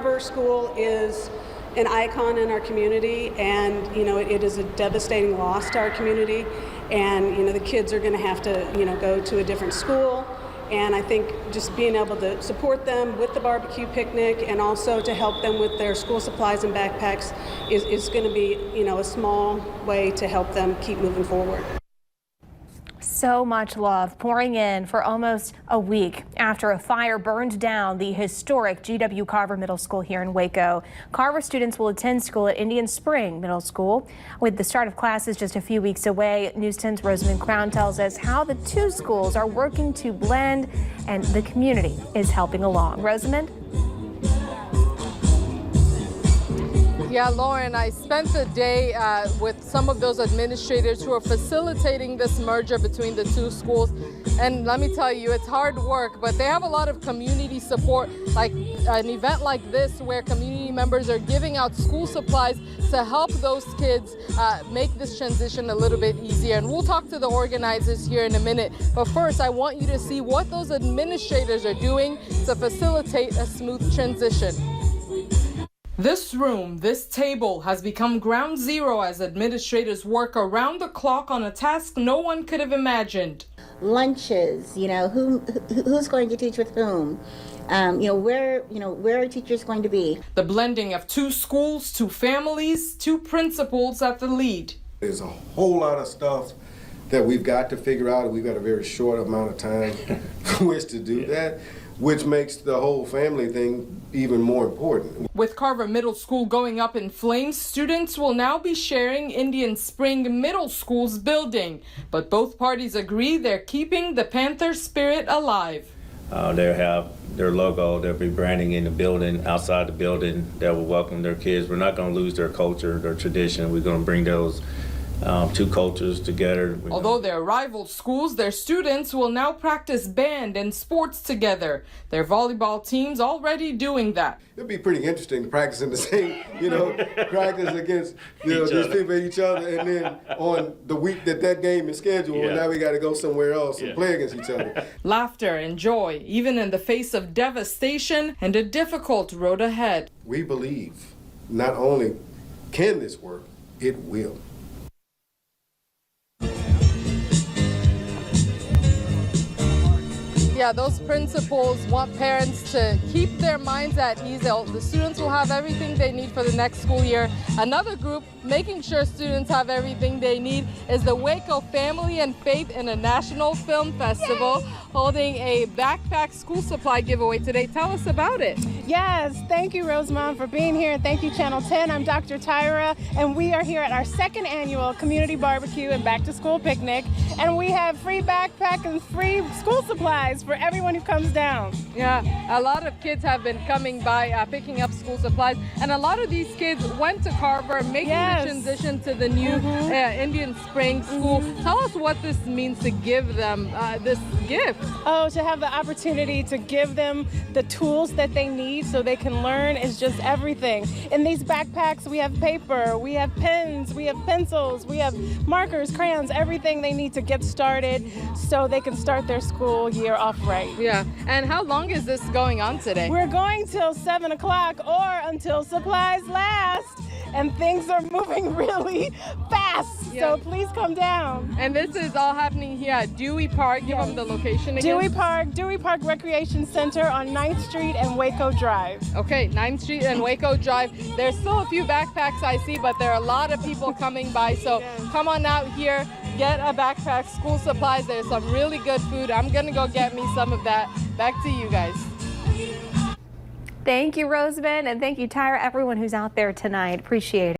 Carver School is an icon in our community, and it is a devastating loss to our community, and the kids are going to have to go to a different school. And I think just being able to support them with the barbecue picnic and also to help them with their school supplies and backpacks is going to be a small way to help them keep moving forward. So much love pouring in for almost a week after a fire burned down the historic G.W. Carver Middle School here in Waco. Carver students will attend school at Indian Spring Middle School. With the start of classes just a few weeks away, News 10's Rosamond Crown tells us how the two schools are working to blend and the community is helping along. Rosamond? Yeah, Lauren, I spent the day with some of those administrators who are facilitating this merger between the two schools. And let me tell you, it's hard work, but they have a lot of community support, like an event like this where community members are giving out school supplies to help those kids make this transition a little bit easier. And we'll talk to the organizers here in a minute. But first, I want you to see what those administrators are doing to facilitate a smooth transition. This room, this table, has become ground zero as administrators work around the clock on a task no one could have imagined. Lunches, who's going to teach with whom? Where are teachers going to be? The blending of two schools, two families, two principals at the lead. There's a whole lot of stuff that we've got to figure out, and we've got a very short amount of time in which to do that, which makes the whole family thing even more important. With Carver Middle School going up in flames, students will now be sharing Indian Spring Middle School's building. But both parties agree they're keeping the Panther spirit alive. They'll have their logo, they'll be branding in the building, outside the building, that will welcome their kids. We're not going to lose their culture, their tradition. We're going to bring those two cultures together. Although they're rival schools, their students will now practice band and sports together. Their volleyball team's already doing that. It'd be pretty interesting to practice in the same, practice against these people, each other, and then on the week that game is scheduled, and now we got to go somewhere else and play against each other. Laughter and joy, even in the face of devastation and a difficult road ahead. We believe not only can this work, it will. Yeah, those principals want parents to keep their minds at ease. The students will have everything they need for the next school year. Another group making sure students have everything they need is the Waco Family and Faith International Film Festival, holding a backpack school supply giveaway today. Tell us about it. Yes, thank you, Rosamond, for being here. Thank you, Channel 10. I'm Dr. Tyra, and we are here at our second annual community barbecue and back to school picnic, and we have free backpack and free school supplies for everyone who comes down. Yeah, a lot of kids have been coming by picking up school supplies, and a lot of these kids went to Carver, making the transition to the new Indian Spring School. Tell us what this means to give them this gift. Oh, to have the opportunity to give them the tools that they need so they can learn is just everything. In these backpacks, we have paper, we have pens, we have pencils, we have markers, crayons, everything they need to get started so they can start their school year off right. Yeah, and how long is this going on today? We're going till 7 o'clock or until supplies last. And things are moving really fast, so please come down. And this is all happening here at Dewey Park. Give them the location again. Dewey Park Recreation Center on 9th Street and Waco Drive. Okay, 9th Street and Waco Drive. There's still a few backpacks I see, but there are a lot of people coming by, so come on out here, get a backpack, school supplies. There's some really good food. I'm gonna go get me some of that. Back to you guys. Thank you, Rosamond, and thank you, Tyra, everyone who's out there tonight. Appreciate it.